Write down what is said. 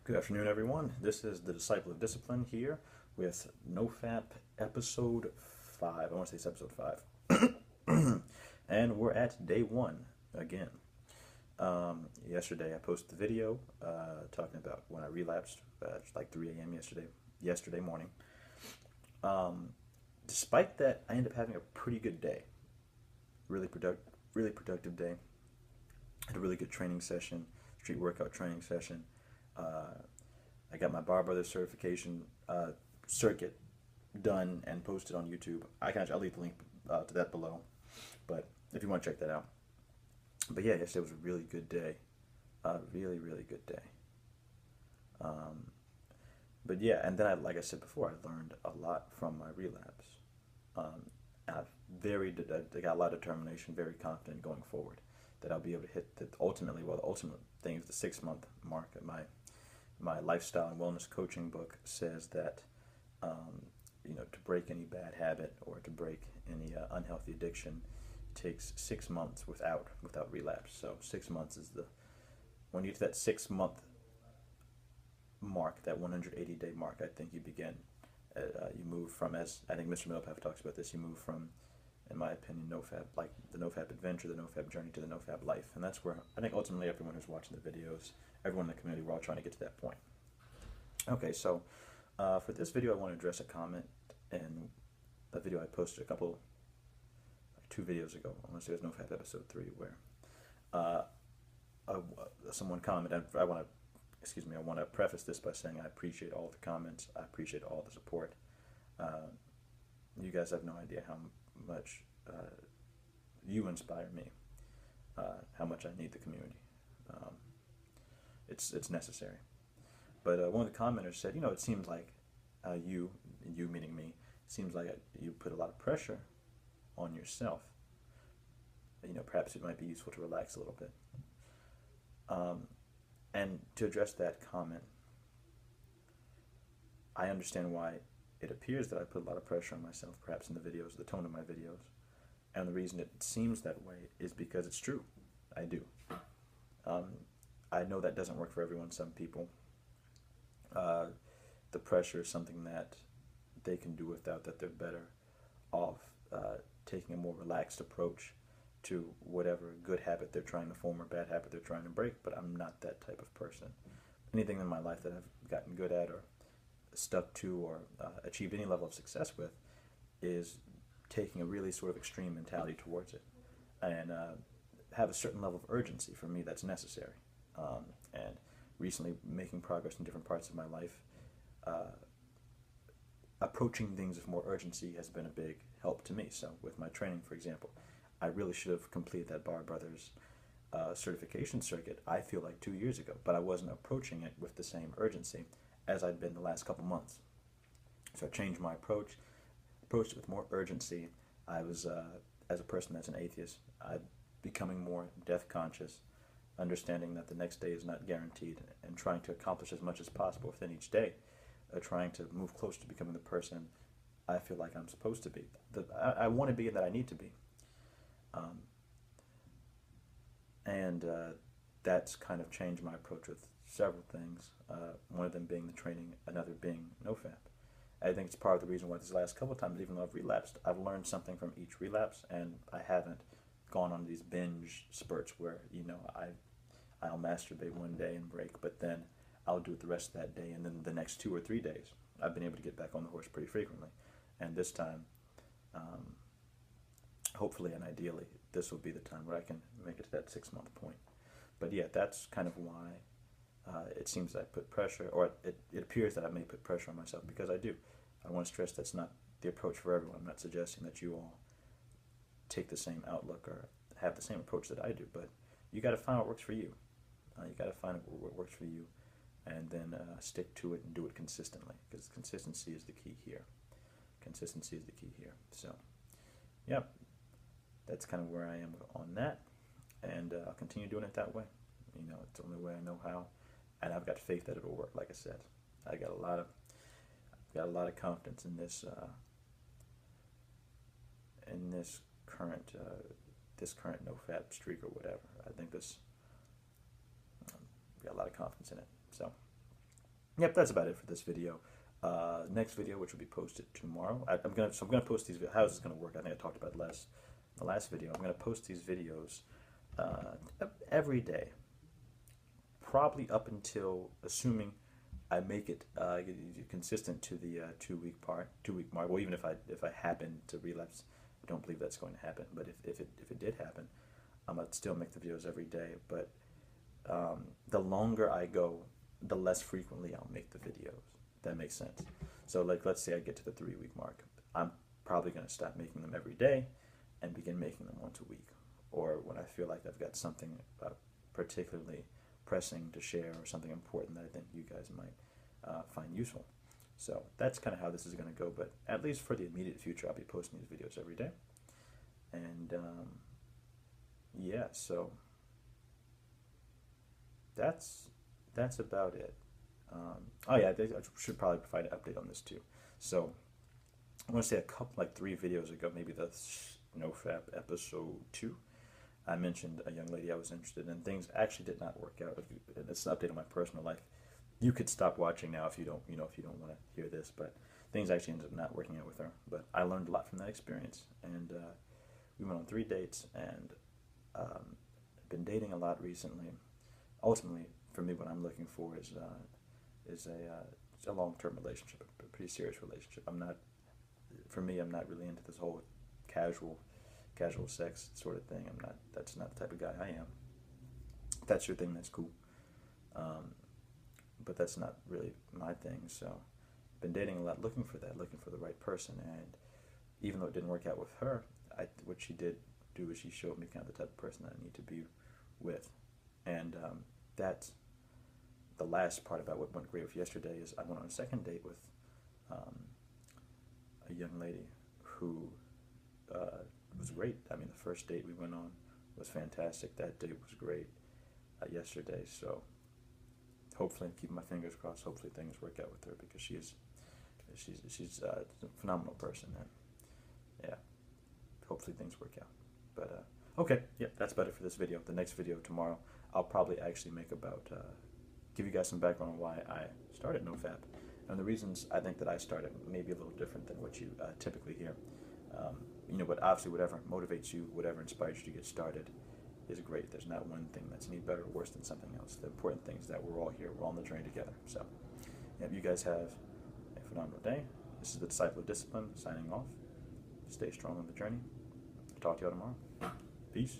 Good afternoon, everyone. This is the Disciple of Discipline here with NoFap episode 5. I want to say it's episode 5. And we're at day 1 again. Yesterday I posted the video talking about when I relapsed at like 3 a.m. yesterday morning. Despite that, I ended up having a pretty good day. Really productive day. Had a really good training session, street workout training session. I got my Bar Brothers certification circuit done and posted on YouTube. I'll leave the link to that below, but if you want to check that out. But yeah, yesterday was a really good day, really good day. But yeah, and then like I said before, I learned a lot from my relapse. I got a lot of determination, very confident going forward that I'll be able to hit the ultimate thing is the 6-month mark. My lifestyle and wellness coaching book says that to break any bad habit or to break any unhealthy addiction takes 6 months without relapse. So 6 months is when you get to that 6-month mark, that 180-day mark, I think you begin. You move from, as I think Mr. NoFap talks about this, you move from, in my opinion, NoFap, like the NoFap adventure, the NoFap journey to the NoFap life. And that's where I think ultimately everyone who's watching the videos, everyone in the community, we're all trying to get to that point. Okay, so for this video, I want to address a comment in a video I posted 2 videos ago. I want to say it was NoFap episode 3, where someone commented. I want to preface this by saying I appreciate all the comments. I appreciate all the support. You guys have no idea how much you inspire me, how much I need the community. It's necessary. But one of the commenters said, it seems like you meaning me, seems like you put a lot of pressure on yourself. Perhaps it might be useful to relax a little bit. And to address that comment, I understand why it appears that I put a lot of pressure on myself, perhaps in the videos, the tone of my videos. And the reason it seems that way is because it's true. I do. I know that doesn't work for everyone. Some people, the pressure is something that they can do without, that they're better off taking a more relaxed approach to whatever good habit they're trying to form or bad habit they're trying to break, but I'm not that type of person. Anything in my life that I've gotten good at or stuck to or achieved any level of success with is taking a really sort of extreme mentality towards it and have a certain level of urgency. For me, that's necessary. And recently making progress in different parts of my life, approaching things with more urgency has been a big help to me. So with my training, for example, I really should have completed that Bar Brothers certification circuit, I feel like 2 years ago, but I wasn't approaching it with the same urgency as I'd been the last couple months. So I changed my approached it with more urgency. I was, as a person that's an atheist, I'm becoming more death conscious, understanding that the next day is not guaranteed, and trying to accomplish as much as possible within each day, trying to move closer to becoming the person I feel like I'm supposed to be. I want to be that I need to be. And that's kind of changed my approach with several things, one of them being the training, another being NoFap. I think it's part of the reason why these last couple of times, even though I've relapsed, I've learned something from each relapse, and I haven't gone on these binge spurts where, I'll masturbate one day and break, but then I'll do it the rest of that day, and then the next 2 or 3 days, I've been able to get back on the horse pretty frequently. And this time, hopefully and ideally, this will be the time where I can make it to that 6-month point. But yeah, that's kind of why it seems that I put pressure, or it appears that I may put pressure on myself, because I do. I want to stress that's not the approach for everyone. I'm not suggesting that you all take the same outlook or have the same approach that I do, but you got to find what works for you. You got to find what works for you, and then stick to it and do it consistently, because consistency is the key here. Consistency is the key here. So, yeah, that's kind of where I am on that, and I'll continue doing it that way. It's the only way I know how, and I've got faith that it'll work. Like I said, I got a lot of confidence in this current NoFap streak or whatever. I think got a lot of confidence in it. So yep, that's about it for this video. Next video, which will be posted tomorrow. I'm gonna post these. How is this gonna work? I think I talked about the last video. I'm gonna post these videos every day, probably up until, assuming I make it consistent to the 2 week mark. Well, even if I happen to relapse, I don't believe that's going to happen. But if it did happen, I'm gonna still make the videos every day. But the longer I go, the less frequently I'll make the videos. That makes sense. So like, let's say I get to the 3 week mark, I'm probably going to stop making them every day and begin making them once a week, or when I feel like I've got something particularly pressing to share, or something important that I think you guys might find useful. So that's kind of how this is going to go, but at least for the immediate future, I'll be posting these videos every day. And yeah, so that's about it. Oh yeah, I should probably provide an update on this too. So I want to say a couple, like 3 videos ago, maybe the NoFap episode 2, I mentioned a young lady I was interested in. Things actually did not work out. It's an update on my personal life. You could stop watching now if you don't, if you don't want to hear this, but things actually ended up not working out with her. But I learned a lot from that experience, and we went on 3 dates, and been dating a lot recently. Ultimately, for me, what I'm looking for is a long-term relationship, a pretty serious relationship. I'm not really into this whole casual sex sort of thing. That's not the type of guy I am. If that's your thing, that's cool. But that's not really my thing. So been dating a lot, looking for the right person. And even though it didn't work out with her, what she did do is she showed me kind of the type of person that I need to be with. And that's the last part about what went great with yesterday. Is I went on a second date with a young lady who was great. I mean, the first date we went on was fantastic. That date was great yesterday. So hopefully, I'm keeping my fingers crossed. Hopefully, things work out with her, because she's a phenomenal person, and yeah, hopefully things work out. But okay, yeah, that's about it for this video. The next video tomorrow, I'll probably actually make about give you guys some background on why I started NoFap, and the reasons I think that I started may be a little different than what you typically hear. But obviously, whatever motivates you, whatever inspires you to get started, is great. There's not one thing that's any better or worse than something else. The important thing is that we're all here. We're all on the journey together. So, yeah, you guys have a phenomenal day. This is the Disciple of Discipline signing off. Stay strong on the journey. Talk to you all tomorrow. Peace.